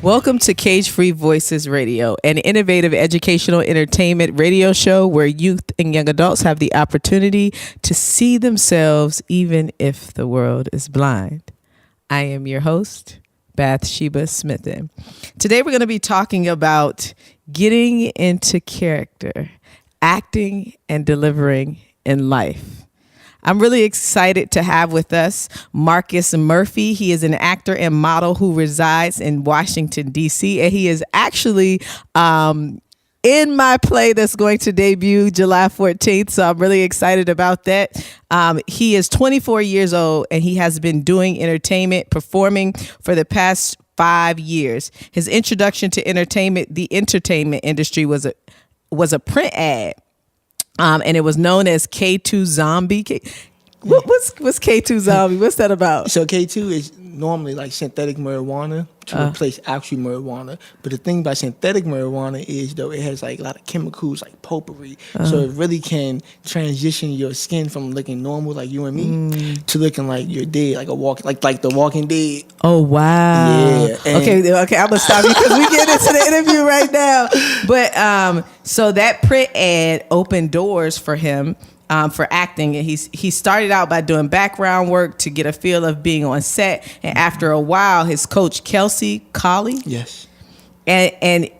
Welcome to Cage Free Voices Radio, an innovative educational entertainment radio show where youth and young adults have the opportunity to see themselves even if the world is blind. I am your host, Bathsheba Smithen. Today we're going to be talking about getting into character, acting and delivering in life. I'm really excited to have with us Marcus Murphy. He is an actor and model who resides in Washington, D.C., and he is actually in my play that's going to debut July 14th, so I'm really excited about that. He is 24 years old, and he has been doing entertainment, performing for the past 5 years. His introduction to the entertainment industry was a print ad. And it was known as K2 Zombie. What's K2 Zombie? What's that about? So K2 is normally like synthetic marijuana to replace actual marijuana. But the thing about synthetic marijuana is, though, it has like a lot of chemicals like potpourri. So it really can transition your skin from looking normal like you and me to looking like you're dead, like the Walking Dead. Oh, wow. Yeah. Okay, I'm going to stop you because we get into the interview right now. But so that print ad opened doors for him. For acting, and he started out by doing background work to get a feel of being on set, and after a while, his coach Kelsey Collie, and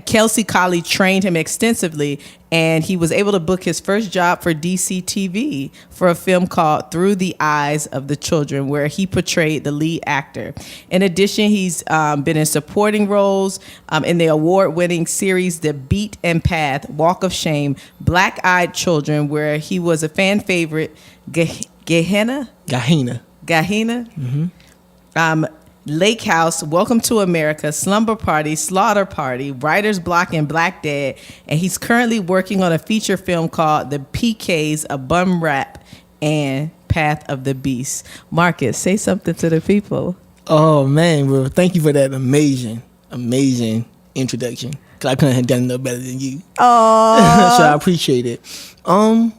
Kelsey Collie trained him extensively, and he was able to book his first job for DCTV for a film called Through the Eyes of the Children, where he portrayed the lead actor. In addition, he's been in supporting roles in the award-winning series The Beat and Path, Walk of Shame, Black Eyed Children, where he was a fan favorite, Gehenna. Mm-hmm. Lake House, Welcome to America, Slumber Party, Slaughter Party, Writer's Block, and Black Dad. And he's currently working on a feature film called The PKs, A Bum Rap, and Path of the Beast. Marcus, say something to the people. Oh, man. Well, thank you for that amazing introduction. Because I couldn't have done no better than you. Oh. So I appreciate it. But,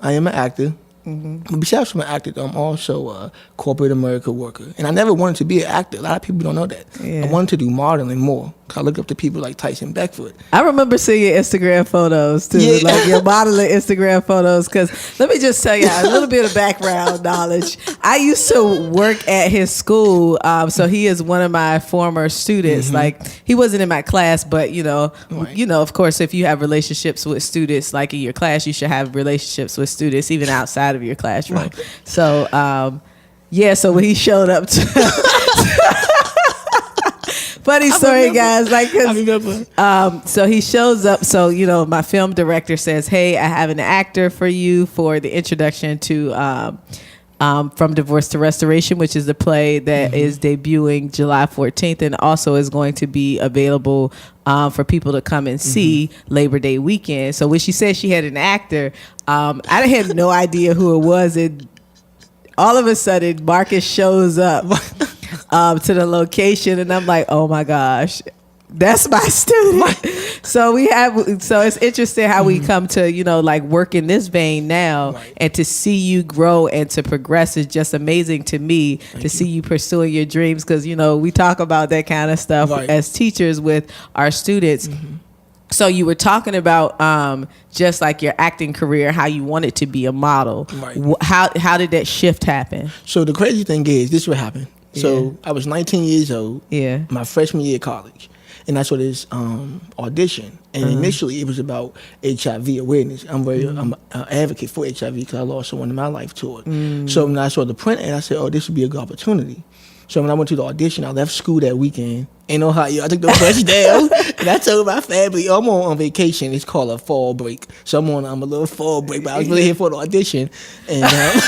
I am an actor. Mm-hmm. Besides from an actor, I'm also a corporate America worker. And I never wanted to be an actor. A lot of people don't know that. Yeah. I wanted to do modeling more. I look up to people like Tyson Beckford. I remember seeing your Instagram photos too, like your modeling Instagram photos. Because let me just tell you a little bit of background knowledge. I used to work at his school, so he is one of my former students. Mm-hmm. Like he wasn't in my class, but of course, if you have relationships with students, like in your class, you should have relationships with students even outside of your classroom. Right. So, so when he showed up to. Funny story, guys. So he shows up. So, my film director says, "Hey, I have an actor for you for the introduction to From Divorce to Restoration, which is the play that is debuting July 14th and also is going to be available for people to come and see Labor Day weekend." So when she said she had an actor, I had no idea who it was. And all of a sudden, Marcus shows up. To the location, and I'm like, oh my gosh, that's my student. So it's interesting how we come to work in this vein now, and to see you grow and to progress is just amazing to me. Thank you. See you pursuing your dreams, because we talk about that kind of stuff as teachers with our students. So you were talking about just like your acting career, how you wanted to be a model. How did that shift happen? So the crazy thing is, this is what happened. So I was 19 years old, my freshman year of college, and I saw this audition. And initially it was about HIV awareness. I'm an advocate for HIV because I lost someone in my life to it. So when I saw the print, and I said, oh, this would be a good opportunity. So when I went to the audition, I left school that weekend in Ohio. I took the bus down, and I told my family, I'm on vacation. It's called a fall break. So I'm on a little fall break, but I was really here for the audition. And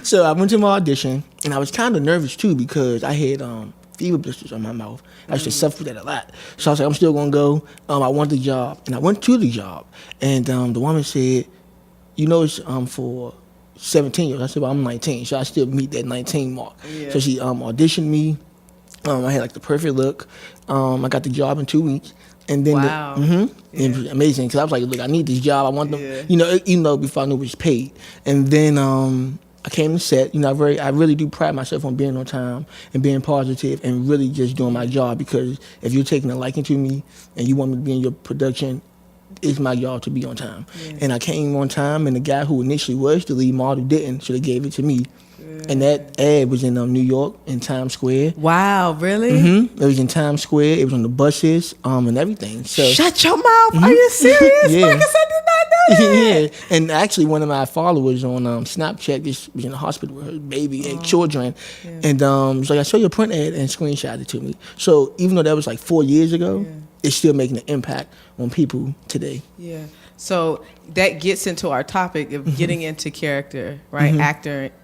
so I went to my audition, and I was kind of nervous too because I had fever blisters on my mouth. I used to suffer with that a lot. So I was like, I'm still going to go. I want the job. And I went to the job, and the woman said, it's for 17-year-olds. I said, well, I'm 19, so I still meet that 19 mark. Yeah. So she auditioned me. I had the perfect look. I got the job in 2 weeks. And then it was amazing because I was like, look, I need this job. I want them, even though before I knew it was paid. And then I came to set. You know, I really do pride myself on being on time and being positive and really just doing my job, because if you're taking a liking to me and you want me to be in your production, it's my job to be on time. Yeah. And I came on time, and the guy who initially was the lead model didn't, so they gave it to me. And that ad was in New York, in Times Square. Wow, really? Mm-hmm. It was in Times Square. It was on the buses, and everything. So shut your mouth! Are you serious, yeah. Marcus? I did not know that. Yeah, and actually, one of my followers on Snapchat just was in the hospital with her baby and children, and was like, "I saw your print ad," and screenshot it to me. So even though that was like 4 years ago, it's still making an impact on people today. Yeah. So that gets into our topic of getting into character, right?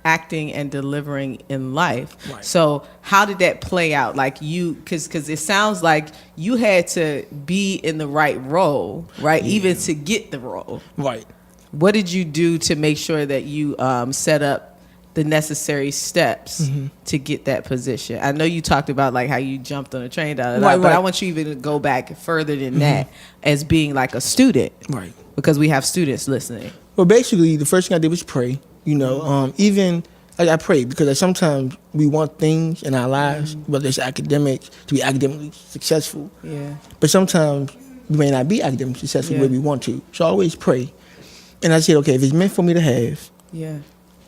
Acting and delivering in life. Right. So how did that play out? Like because it sounds like you had to be in the right role, right? Yeah. Even to get the role. Right. What did you do to make sure that you set up the necessary steps to get that position? I know you talked about like how you jumped on a train, but I want you even to go back further than that as being like a student. Right. Because we have students listening. Well, basically, the first thing I did was pray. You know, even I prayed because sometimes we want things in our lives, whether it's academics, to be academically successful. Yeah. But sometimes we may not be academically successful where we want to. So I always pray. And I said, okay, if it's meant for me to have,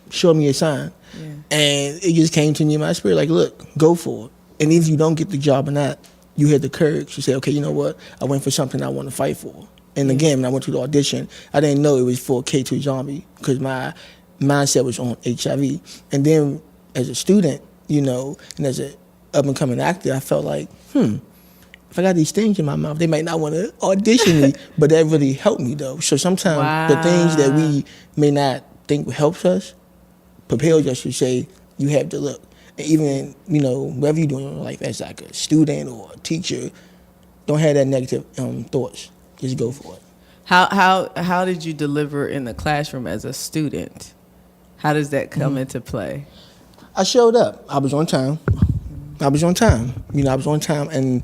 show me a sign. Yeah. And it just came to me in my spirit, like, look, go for it. And if you don't get the job or not, you had the courage to say, okay, you know what? I went for something I want to fight for. And again, when I went to the audition, I didn't know it was for K2 Zombie because my mindset was on HIV. And then as a student, you know, and as an up-and-coming actor, I felt like, if I got these things in my mouth, they might not want to audition me. But that really helped me, though. So sometimes the things that we may not think helps us propels us to say, you have to look. And even, you know, whatever you're doing in life as like a student or a teacher, don't have that negative thoughts. Just go for it. How did you deliver in the classroom as a student? How does that come into play? I showed up. I was on time. You know, I was on time, and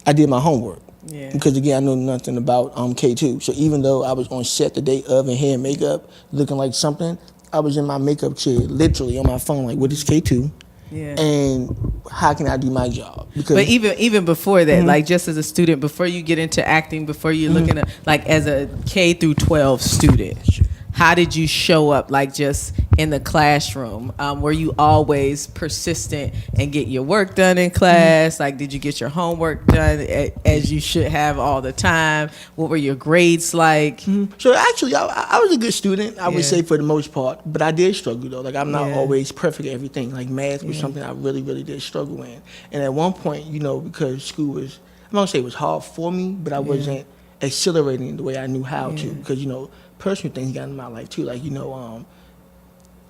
I did my homework. Yeah. Because again, I know nothing about K2. So even though I was on set the day of and hair and makeup, looking like something, I was in my makeup chair, literally on my phone, like, what is K2? Yeah. And how can I do my job? Because, but even before that, like just as a student, before you get into acting, before you're looking at, like as a K through 12 student, how did you show up, like just in the classroom? Were you always persistent and get your work done in class? Like, did you get your homework done as you should have all the time? What were your grades like? So actually, I was a good student, I would say, for the most part. But I did struggle, though. Like, I'm not always perfect at everything. Like, math was something I really, really did struggle in. And at one point, you know, because school was, I'm not going to say it was hard for me, but I wasn't accelerating the way I knew how to. Because, you know, personal things got in my life too. Like, you know,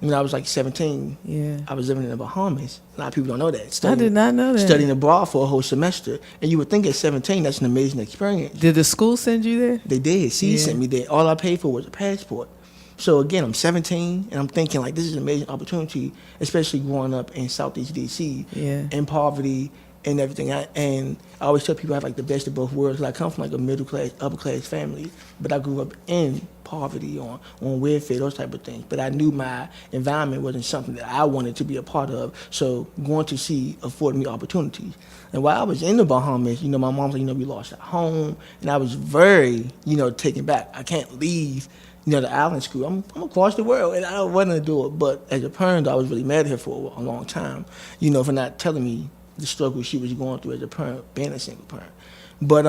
when I was like 17, I was living in the Bahamas. A lot of people don't know that. I did not know that. Studying abroad for a whole semester. And you would think at 17, that's an amazing experience. Did the school send you there? They did. C sent me there. All I paid for was a passport. So again, I'm 17, and I'm thinking like, this is an amazing opportunity, especially growing up in Southeast DC, in poverty and everything. And I always tell people I have like the best of both worlds. Like, I come from like a middle class, upper class family, but I grew up in poverty, on welfare, those type of things. But I knew my environment wasn't something that I wanted to be a part of. So going to sea afforded me opportunities. And while I was in the Bahamas, you know, my mom's like, you know, we lost our home, and I was very, you know, taken back. I can't leave, you know, the island school. I'm across the world, and I don't want to do it. But as a parent, I was really mad at her for a long time, you know, for not telling me the struggle she was going through as a parent, being a single parent. But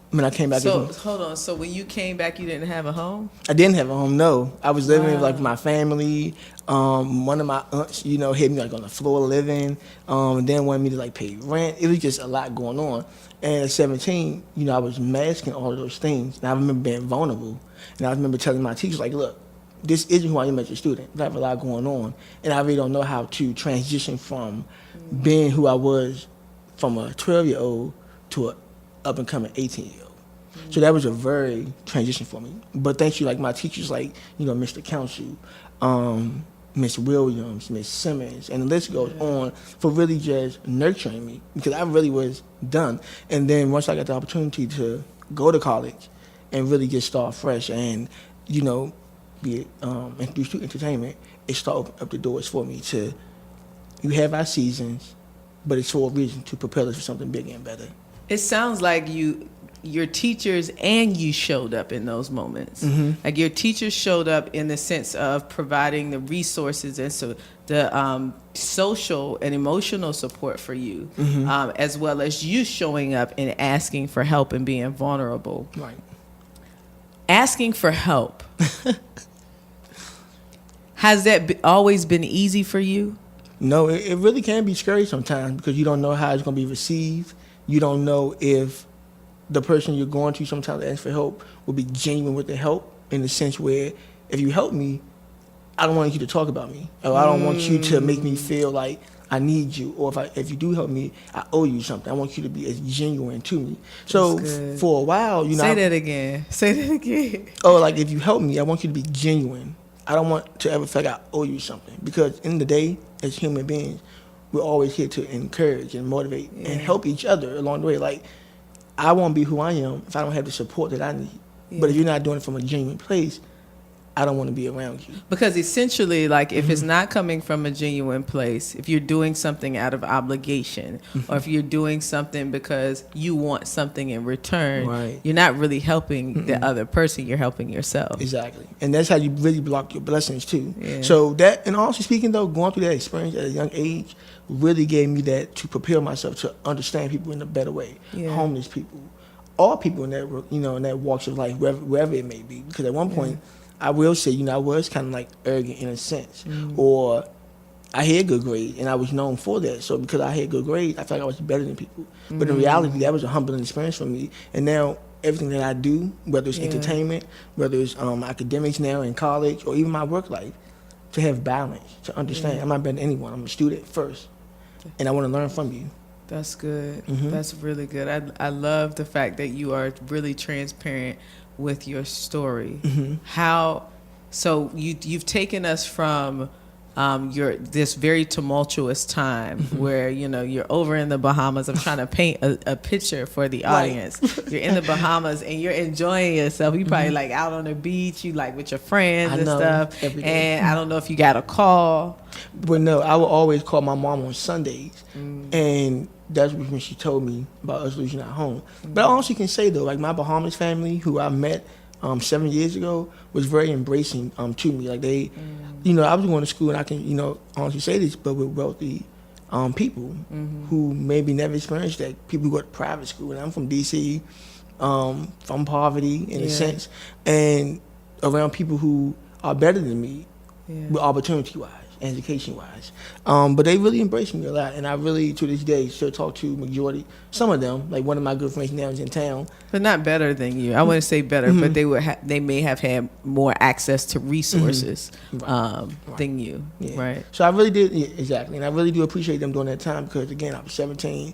when I came back, hold on. So when you came back, you didn't have a home? I didn't have a home. No, I was living with like my family. One of my aunts, you know, had me like on the floor living, and then wanted me to like pay rent. It was just a lot going on. And at 17, you know, I was masking all of those things, and I remember being vulnerable. And I remember telling my teachers, like, look, this isn't who I am as a student. I have a lot going on, and I really don't know how to transition from being who I was from a 12-year-old to a up-and-coming 18-year-old. So that was a very transition for me. But thanks to like my teachers, like, you know, Mr. Council, Miss Williams, Miss Simmons, and the list goes on, for really just nurturing me, because I really was done. And then once I got the opportunity to go to college and really get start fresh and, you know, be introduced to entertainment, it started opening up the doors for me to, you have our seasons, but it's for a reason, to prepare us for something bigger and better. It sounds like your teachers and you showed up in those moments. Like your teachers showed up in the sense of providing the resources and so the social and emotional support for you, as well as you showing up and asking for help and being vulnerable. Right. Asking for help. Has that always been easy for you? No, it really can be scary sometimes because you don't know how it's going to be received. You don't know if the person you're going to sometimes ask for help will be genuine with the help, in the sense where if you help me, I don't want you to talk about me, or I don't want you to make me feel like I need you, or if you do help me, I owe you something. I want you to be as genuine to me. So for a while, Say that again. Oh, like if you help me, I want you to be genuine. I don't want to ever feel like I owe you something, because in the day, as human beings, we're always here to encourage and motivate and help each other along the way. Like, I won't be who I am if I don't have the support that I need. But if you're not doing it from a genuine place, I don't want to be around you. Because essentially, like, if it's not coming from a genuine place, if you're doing something out of obligation, or if you're doing something because you want something in return, you're not really helping the other person, you're helping yourself. Exactly. And that's how you really block your blessings too. So that, and honestly speaking though, going through that experience at a young age really gave me that to prepare myself to understand people in a better way. Homeless people, all people in that, in that walks of life, wherever it may be. Because at one point, I will say, I was kind of like arrogant in a sense, or I had good grades and I was known for that. So because I had good grades, I felt like I was better than people. But in reality, that was a humbling experience for me. And now everything that I do, whether it's entertainment, whether it's academics now in college, or even my work life, to have balance, to understand I'm not better than anyone. I'm a student first, and I want to learn from you. That's good. That's really good. I love the fact that you are really transparent with your story. So you've taken us from this very tumultuous time where you're over in the Bahamas. I'm trying to paint a picture for the audience. You're in the Bahamas and you're enjoying yourself. You probably like out on the beach, you like with your friends and stuff. And I don't know if you got a call. But no, I would always call my mom on Sundays, and that's when she told me about us losing our home. But I also can say though, like my Bahamas family, who I met 7 years ago, was very embracing to me. Like they, I was going to school, and I can, honestly say this, but with wealthy people who maybe never experienced that. People who go to private school, and I'm from DC, from poverty in a sense, and around people who are better than me, with opportunity-wise, education-wise. But they really embraced me a lot, and I really, to this day, still talk to majority, some of them. Like one of my good friends now is in town. But not better than you. I wouldn't say better, but they may have had more access to resources than you, right? So I really did, exactly, and I really do appreciate them during that time, because again, I was 17,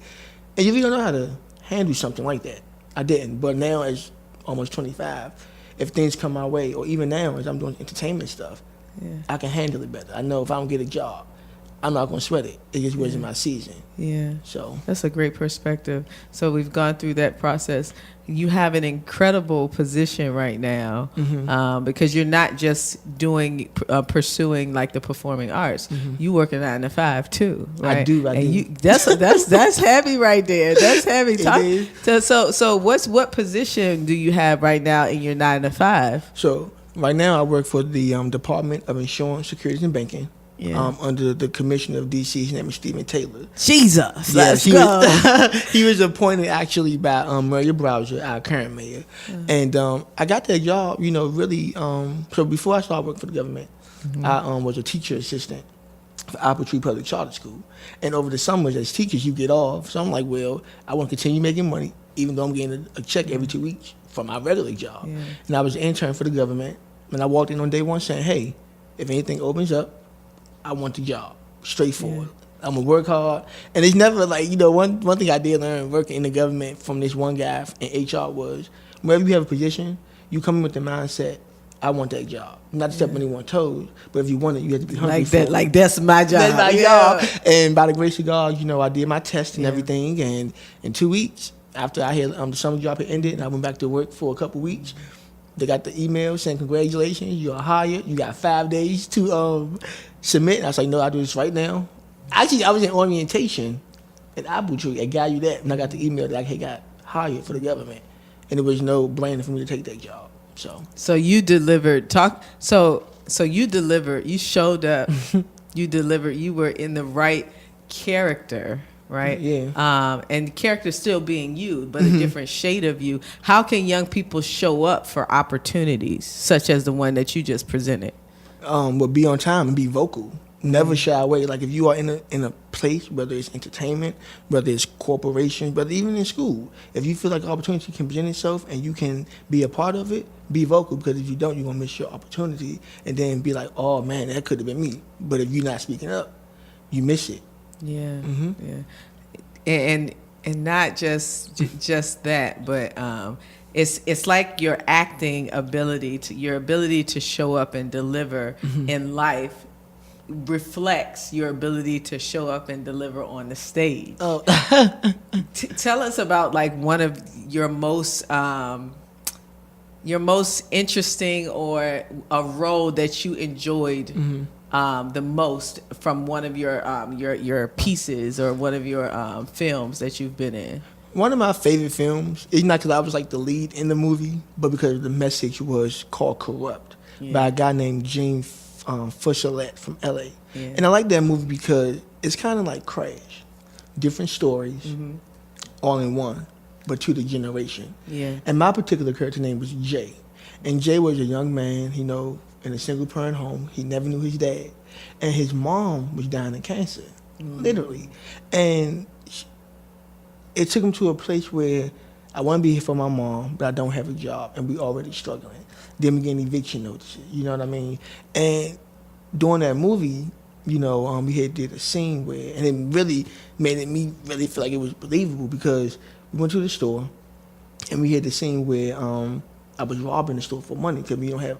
and you really don't know how to handle something like that. I didn't, but now as almost 25, if things come my way, or even now as I'm doing entertainment stuff, I can handle it better. I know if I don't get a job, I'm not going to sweat it. It just wasn't my season. So that's a great perspective. So we've gone through that process. You have an incredible position right now, because you're not just pursuing like the performing arts. You work a 9 to 5 too, right? I do. That's heavy right there. That's heavy. It is. So what position do you have right now in your 9 to 5? So right now I work for the Department of Insurance, Securities and Banking. Under the commissioner of DC. His name is Stephen Taylor. Jesus, let's go. He was appointed actually by Mayor Browser, our current mayor. And I got that job, really. So before I started working for the government, I was a teacher assistant for Apple Tree Public Charter School. And over the summers, as teachers, you get off. So I'm like, well, I want to continue making money, even though I'm getting a check every 2 weeks from my regular job. And I was an intern for the government. And I walked in on day one saying, hey, if anything opens up, I want the job. Straightforward. I'm going to work hard. And it's never like, one thing I did learn working in the government from this one guy in HR was, whenever you have a position, you come in with the mindset, I want that job. Not to step on anyone's toes, but if you want it, you have to be hungry for it. Like that's my job. That's my job. And by the grace of God, I did my test and everything. And in 2 weeks, after I had the summer job had ended and I went back to work for a couple weeks, they got the email saying congratulations, you are hired. You got 5 days to submit. And I was like, no, I'll do this right now. Actually, I was in orientation at Abu Tree at Gallaudet, and I got the email that I got hired for the government, and there was no brainer for me to take that job. So you delivered. So you delivered. You showed up. You delivered. You were in the right character, right? Yeah. And the character still being you, but a different shade of you. How can young people show up for opportunities such as the one that you just presented? Well, be on time and be vocal. Never shy away. Like if you are in a place, whether it's entertainment, whether it's corporations, whether even in school, if you feel like opportunity can present itself and you can be a part of it, be vocal, because if you don't, you're gonna miss your opportunity and then be like, oh man, that could have been me. But if you're not speaking up, you miss it. Yeah, yeah, and not just that, but it's like your acting ability, your ability to show up and deliver in life reflects your ability to show up and deliver on the stage. Oh. Tell us about like one of your most interesting or a role that you enjoyed the most from one of your pieces or one of your films that you've been in. One of my favorite films is not because I was like the lead in the movie, but because the message was called Corrupt by a guy named Gene Fushelet from LA. Yeah. And I like that movie because it's kind of like Crash. Different stories, all in one, but to the generation. Yeah. And my particular character name was Jay. And Jay was a young man, in a single parent home. He never knew his dad. And his mom was dying of cancer, literally. And it took him to a place where I want to be here for my mom, but I don't have a job, and we already struggling. Then we getting eviction notices, you know what I mean? And during that movie, we had did a scene where, and it really made me really feel like it was believable, because we went to the store, and we had the scene where I was robbing the store for money, because we don't have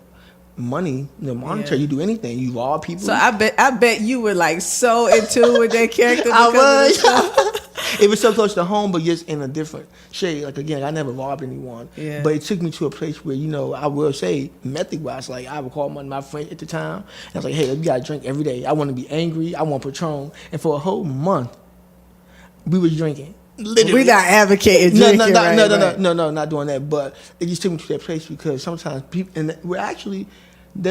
money, monetary. You do anything, you rob people. So I bet you were like so in tune with that character. I was. It was so close to home, but just in a different shade. Like, again, I never robbed anyone. Yeah. But it took me to a place where, I will say, method-wise, like, I would call one of my friends at the time. And I was like, hey, we got to drink every day. I want to be angry. I want Patron. And for a whole month, we was drinking. Literally. We're not advocating drinking. No, not doing that. But it just took me to that place because sometimes people,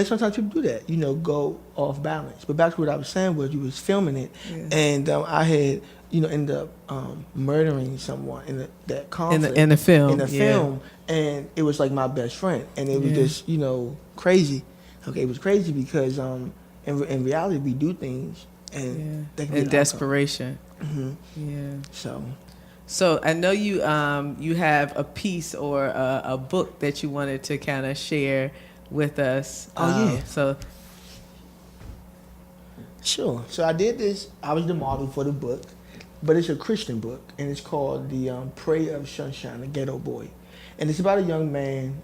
sometimes people do that, go off balance. But back to what I was saying was, you was filming it, and I had, ended up murdering someone in that conflict. In the film. In the film, and it was like my best friend, and it was just, crazy. Okay, it was crazy because in reality we do things, and that can be in desperation. Yeah. So I know you have a piece or a book that you wanted to kind of share with us. So sure. So I did this. I was the model for the book, but it's a Christian book, and it's called The Prayer of Sunshine, the Ghetto Boy, and it's about a young man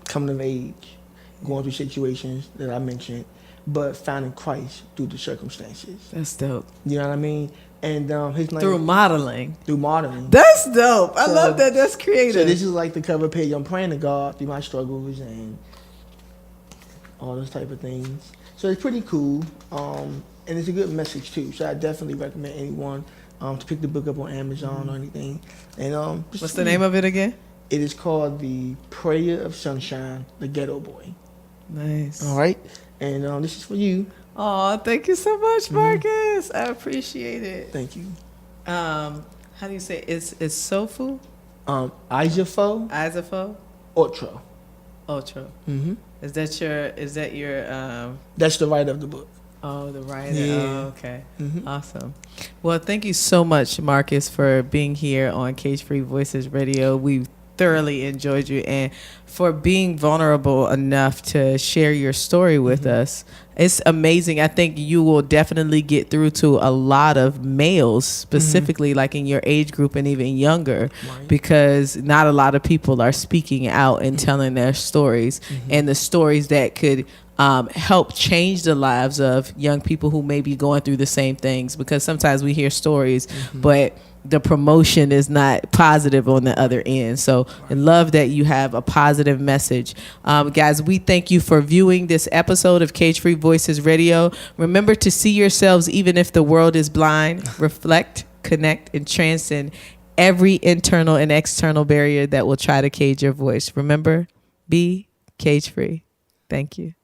coming of age, going through situations that I mentioned, but finding Christ through the circumstances. That's dope. You know what I mean? And his name through modeling. That's dope. I love that. That's creative. So this is like the cover page. I'm praying to God through my struggles and all those type of things. So it's pretty cool. And it's a good message too. So I definitely recommend anyone to pick the book up on Amazon or anything. And what's the name of it again? It is called The Prayer of Sunshine, the Ghetto Boy. Nice. All right. And this is for you. Oh, thank you so much, Marcus. I appreciate it. Thank you. How do you say it? It's Sofu? Izafo. Ultra. Mm-hmm. Is that your That's the writer of the book. Oh, the writer. Yeah. Oh, okay. Mm-hmm. Awesome. Well, thank you so much, Marcus, for being here on Cage Free Voices Radio. We thoroughly enjoyed you, and for being vulnerable enough to share your story with us. It's amazing. I think you will definitely get through to a lot of males, specifically like in your age group and even younger, because not a lot of people are speaking out and telling their stories, and the stories that could help change the lives of young people who may be going through the same things, because sometimes we hear stories, but the promotion is not positive on the other end. So I love that you have a positive message. Guys, we thank you for viewing this episode of Cage Free Voices Radio. Remember to see yourselves even if the world is blind. Reflect, connect, and transcend every internal and external barrier that will try to cage your voice. Remember, be cage free. Thank you.